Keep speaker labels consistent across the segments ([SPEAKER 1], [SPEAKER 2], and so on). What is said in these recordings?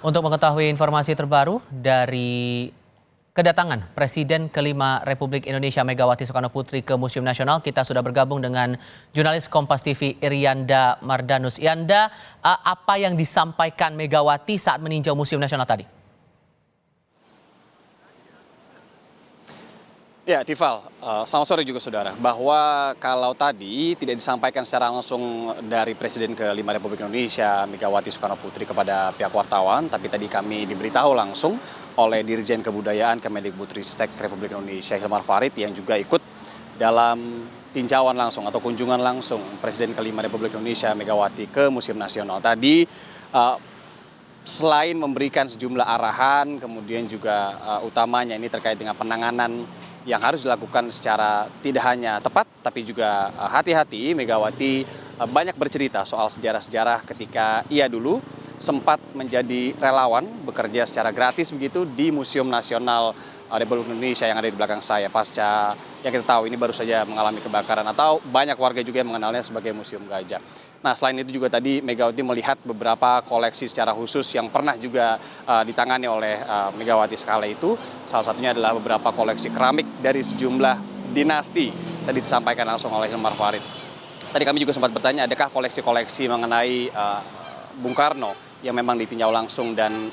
[SPEAKER 1] Untuk mengetahui informasi terbaru dari kedatangan Presiden kelima Republik Indonesia Megawati Soekarno Putri ke Museum Nasional, kita sudah bergabung dengan jurnalis Kompas TV Irianda Mardanus. Irianda, apa yang disampaikan Megawati saat meninjau Museum Nasional tadi?
[SPEAKER 2] Ya, Tifal, selamat sore juga saudara. Bahwa kalau tadi tidak disampaikan secara langsung dari Presiden ke-5 Republik Indonesia, Megawati Soekarno Putri kepada pihak wartawan, tapi tadi kami diberitahu langsung oleh Dirjen Kebudayaan Kemendikbudristek Republik Indonesia, Hilmar Farid, yang juga ikut dalam tinjauan langsung atau kunjungan langsung Presiden ke-5 Republik Indonesia, Megawati, ke Museum Nasional. Tadi, selain memberikan sejumlah arahan, kemudian juga utamanya ini terkait dengan penanganan yang harus dilakukan secara tidak hanya tepat, tapi juga hati-hati. Megawati banyak bercerita soal sejarah-sejarah ketika ia dulu sempat menjadi relawan, bekerja secara gratis begitu di Museum Nasional Republik Indonesia yang ada di belakang saya. Pasca yang kita tahu ini baru saja mengalami kebakaran, atau banyak warga juga yang mengenalnya sebagai Museum Gajah. Nah, selain itu juga tadi Megawati melihat beberapa koleksi secara khusus yang pernah juga ditangani oleh Megawati sekala itu. Salah satunya adalah beberapa koleksi keramik dari sejumlah dinasti. Tadi disampaikan langsung oleh Hilmar Farid. Tadi kami juga sempat bertanya, adakah koleksi-koleksi mengenai Bung Karno yang memang ditinjau langsung dan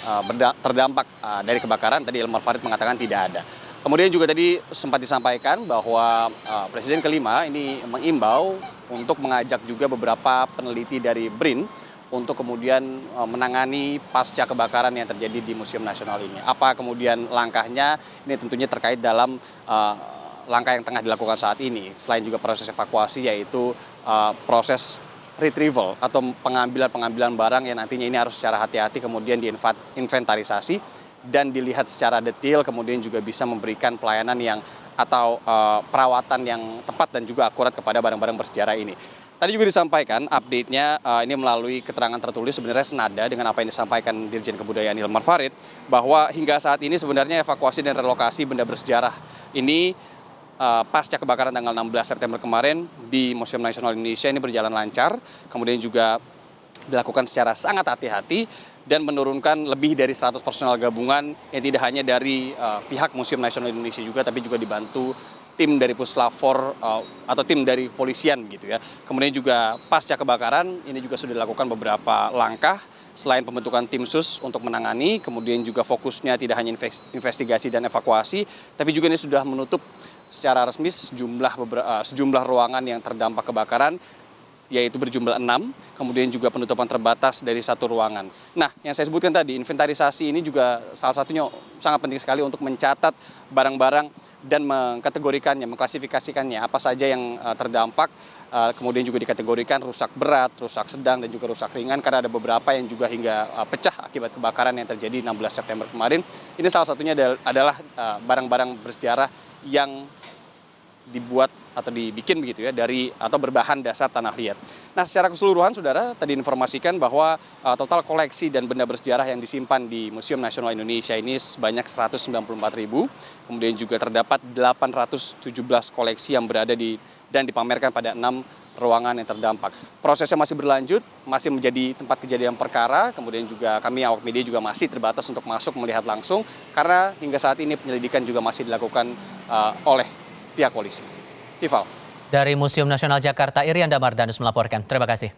[SPEAKER 2] terdampak dari kebakaran? Tadi Hilmar Farid mengatakan tidak ada. Kemudian juga tadi sempat disampaikan bahwa Presiden kelima ini mengimbau untuk mengajak juga beberapa peneliti dari BRIN untuk kemudian menangani pasca kebakaran yang terjadi di Museum Nasional ini. Apa kemudian langkahnya? Ini tentunya terkait dalam langkah yang tengah dilakukan saat ini. Selain juga proses evakuasi, yaitu proses retrieval atau pengambilan barang yang nantinya ini harus secara hati-hati kemudian diinventarisasi dan dilihat secara detail, kemudian juga bisa memberikan pelayanan yang atau perawatan yang tepat dan juga akurat kepada barang-barang bersejarah ini. Tadi juga disampaikan update-nya ini melalui keterangan tertulis, sebenarnya senada dengan apa yang disampaikan Dirjen Kebudayaan Hilmar Farid, bahwa hingga saat ini sebenarnya evakuasi dan relokasi benda bersejarah ini pasca kebakaran tanggal 16 September kemarin di Museum Nasional Indonesia ini berjalan lancar, kemudian juga dilakukan secara sangat hati-hati dan menurunkan lebih dari 100 personel gabungan yang tidak hanya dari pihak Museum Nasional Indonesia juga, tapi juga dibantu tim dari Puslapfor atau tim dari polisian gitu ya. Kemudian juga pasca kebakaran ini juga sudah dilakukan beberapa langkah selain pembentukan tim sus untuk menangani, kemudian juga fokusnya tidak hanya investigasi dan evakuasi, tapi juga ini sudah menutup secara resmi sejumlah ruangan yang terdampak kebakaran, yaitu berjumlah 6, kemudian juga penutupan terbatas dari satu ruangan. Nah, yang saya sebutkan tadi, inventarisasi ini juga salah satunya sangat penting sekali untuk mencatat barang-barang dan mengkategorikannya, mengklasifikasikannya, apa saja yang terdampak, kemudian juga dikategorikan rusak berat, rusak sedang, dan juga rusak ringan, karena ada beberapa yang juga hingga pecah akibat kebakaran yang terjadi 16 September kemarin. Ini salah satunya adalah barang-barang bersejarah yang dibuat atau dibikin begitu ya dari atau berbahan dasar tanah liat. Nah, secara keseluruhan saudara tadi informasikan bahwa total koleksi dan benda bersejarah yang disimpan di Museum Nasional Indonesia ini sebanyak 194.000. Kemudian juga terdapat 817 koleksi yang berada dan dipamerkan pada 6 ruangan yang terdampak. Prosesnya masih berlanjut, masih menjadi tempat kejadian perkara, kemudian juga kami awak media juga masih terbatas untuk masuk melihat langsung karena hingga saat ini penyelidikan juga masih dilakukan oleh pihak polisi. Tifal.
[SPEAKER 1] Dari Museum Nasional Jakarta, Irianda Mardanus melaporkan. Terima kasih.